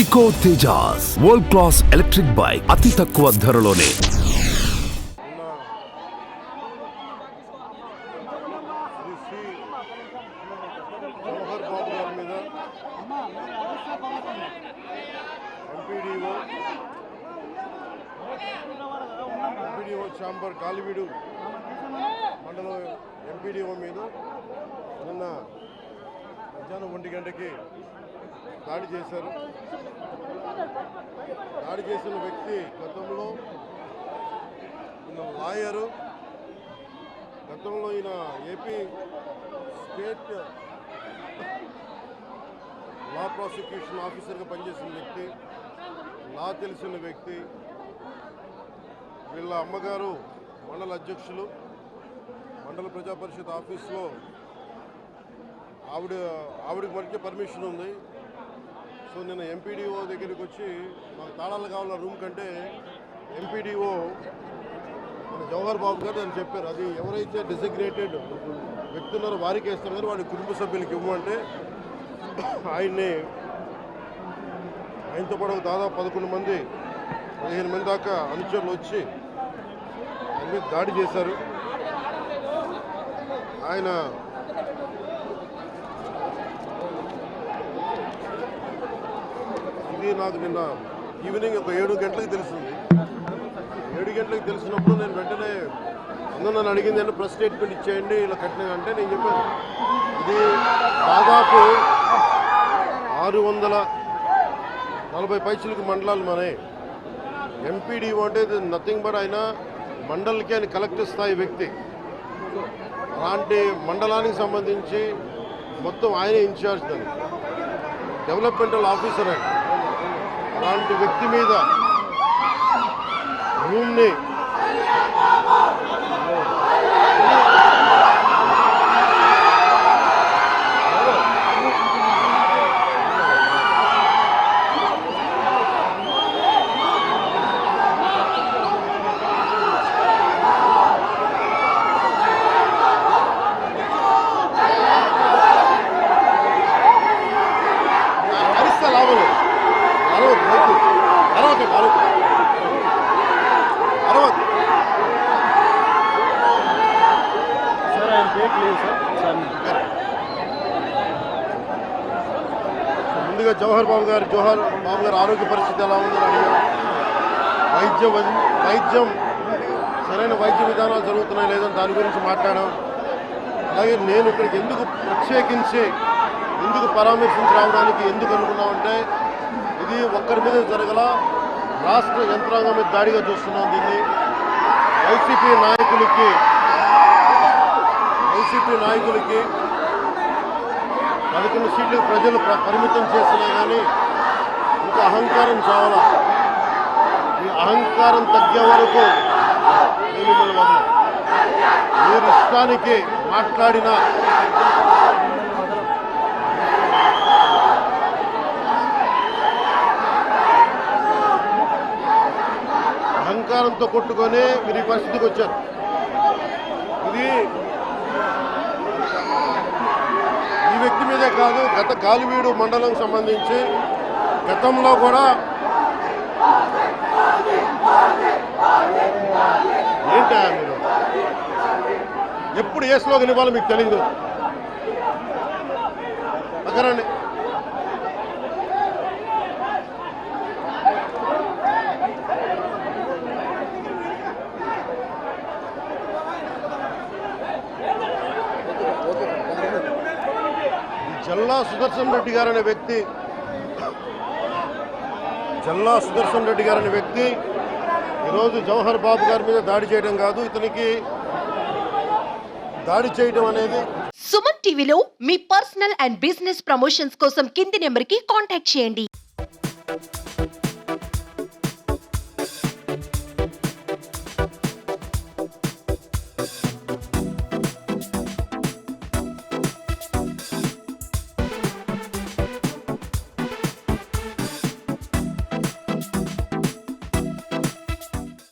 Eco Tejas world class electric bike అతి తక్కువ ధరలోనే. జవహర్ బాబు గారి మీద ఎంపీడీఓ ఛాంబర్ కాలివీడు మండలం ఎంపీడీఓ మీద నిన్న మధ్యాహ్నం 1 గంటకి దాడి చేశారు. దాడి చేసిన వ్యక్తి గతంలో లాయరు, గతంలో ఈయన ఏపీ స్టేట్ లా ప్రాసిక్యూషన్ ఆఫీసర్గా పనిచేసిన వ్యక్తి, లా తెలిసిన వ్యక్తి. వీళ్ళ అమ్మగారు మండల అధ్యక్షులు, మండల ప్రజా పరిషత్ ఆఫీస్లో ఆవిడకి మధ్య పర్మిషన్ ఉంది. సో నేను ఎంపీడీఓ దగ్గరికి వచ్చి మాకు తాళాలు కావాల రూమ్ కంటే ఎంపీడీఓ మన జవహర్ బాబు గారు అని చెప్పారు. అది ఎవరైతే డెసిగ్నేటెడ్ వ్యక్తి ఉన్నారో వారికి వేస్తారు కానీ వాడి కుటుంబ సభ్యులకి ఇవ్వమంటే ఆయనతో పాటు దాదాపు 11 మంది 15 మంది దాకా అనుచరులు వచ్చి ఆయన మీద దాడి చేశారు. ఆయన ఇది నాకు నిన్న ఈవినింగ్ ఒక 7 గంటలకు తెలిసింది. 7 గంటలకు తెలిసినప్పుడు నేను వెంటనే అందరూ నన్ను అడిగింది అంటే ప్రెస్ స్టేట్మెంట్ ఇచ్చేయండి ఇలా కట్టిన అంటే నేను చెప్పాను ఇది దాదాపు 640 పైసలకు మండలాలు మనే. ఎంపీడీఓ అంటే నథింగ్ బట్ ఆయన మండలికి ఆయన కలెక్టర్ స్థాయి వ్యక్తి. అలాంటి మండలానికి సంబంధించి మొత్తం ఆయనే ఇన్ఛార్జ్, దాన్ని డెవలప్మెంటల్ ఆఫీసర్ ఆయన. అలాంటి వ్యక్తి మీద రూమ్ని ముందుగా జవహర్ బాబు గారు ఆరోగ్య పరిస్థితి ఎలా ఉందని అడిగారు. వైద్యం సరైన వైద్య విధానాలు జరుగుతున్నాయి లేదని దాని గురించి మాట్లాడాం. అలాగే నేను ఇక్కడికి ఎందుకు ప్రత్యేకించి పరామర్శించి రావడానికి ఎందుకు అనుకున్నామంటే ఇది ఒక్కరి మీద జరగల, రాష్ట్ర యంత్రాంగం మీద దాడిగా చూస్తున్నాం. దీన్ని వైసీపీ నాయకులకి 11 సీట్లకు ప్రజలు పరిమితం చేసినా కానీ ఇంకా అహంకారం చావాలా. ఈ అహంకారం తగ్గే వరకు మీరు ఇష్టానికి మాట్లాడిన అహంకారంతో కొట్టుకొని మీరు ఈ పరిస్థితికి వచ్చారు. ఇది ఈ వ్యక్తి మీదే కాదు, గత కాలివీడు మండలం సంబంధించి గతంలో కూడా ఏంటా మీరు ఎప్పుడు ఏ స్లోగన్ ఇవ్వాలో మీకు తెలియదు. అక్కడండి జల్లా సుదర్శన్ రెడ్డి గారు అనే వ్యక్తి ఈరోజు జవహర్ బాబు గారి మీద దాడి చేయడం కాదు, ఇతనికి దాడి చేయడం అనేది. సుమన్ టీవీలో మీ పర్సనల్ అండ్ బిజినెస్ ప్రమోషన్స్ కోసం కింది నెంబర్కి కాంటాక్ట్ చేయండి.